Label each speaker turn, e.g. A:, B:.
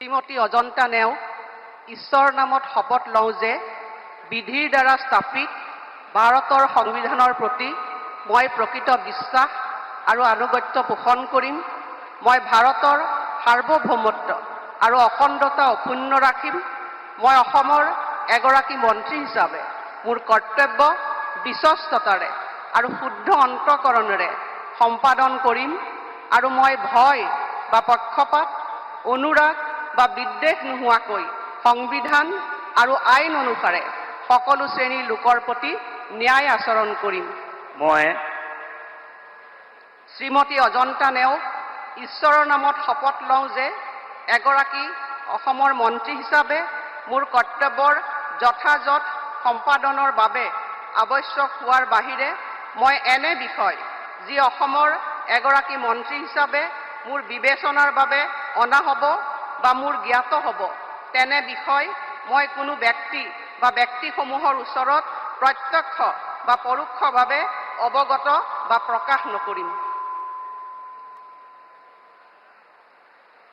A: শ্ৰীমতী অজন্তা নেওগ ঈশ্বৰৰ নামত শপত লওঁ যে বিধিৰ দ্বাৰা স্থাপিত ভাৰতৰ সংবিধানৰ প্ৰতি মই প্ৰকৃত বিশ্বাস আৰু আনুগত্য পোষণ কৰিম। মই ভাৰতৰ সাৰ্বভৌমত্ব আৰু অখণ্ডতা অক্ষুণ্ণ ৰাখিম। মই অসমৰ এগৰাকী মন্ত্ৰী হিচাপে মোৰ কৰ্তব্য বিশ্বস্ততাৰে আৰু শুদ্ধ অন্তঃকৰণেৰে সম্পাদন কৰিম আৰু মই ভয় বা পক্ষপাত অনুৰাগ বা বিদ্বেষ নোহোৱাকৈ সংবিধান আৰু আইন অনুসাৰে সকলো শ্ৰেণীৰ লোকৰ প্ৰতি ন্যায় আচৰণ কৰিম।
B: মই
A: শ্ৰীমতী অজন্তা নেওগ ঈশ্বৰৰ নামত শপত লওঁ যে এগৰাকী অসমৰ মন্ত্ৰী হিচাপে মোৰ কৰ্তব্যৰ যথাযথ সম্পাদনৰ বাবে আৱশ্যক হোৱাৰ বাহিৰে মই এনে বিষয় যি অসমৰ এগৰাকী মন্ত্ৰী হিচাপে মোৰ বিবেচনাৰ বাবে অনা হ'ব বা মোৰ জ্ঞাত হ'ব তেনে বিষয় মই কোনো ব্যক্তি বা ব্যক্তিসমূহৰ ওচৰত প্ৰত্যক্ষ বা পৰোক্ষভাৱে অৱগত বা প্ৰকাশ নকৰিম।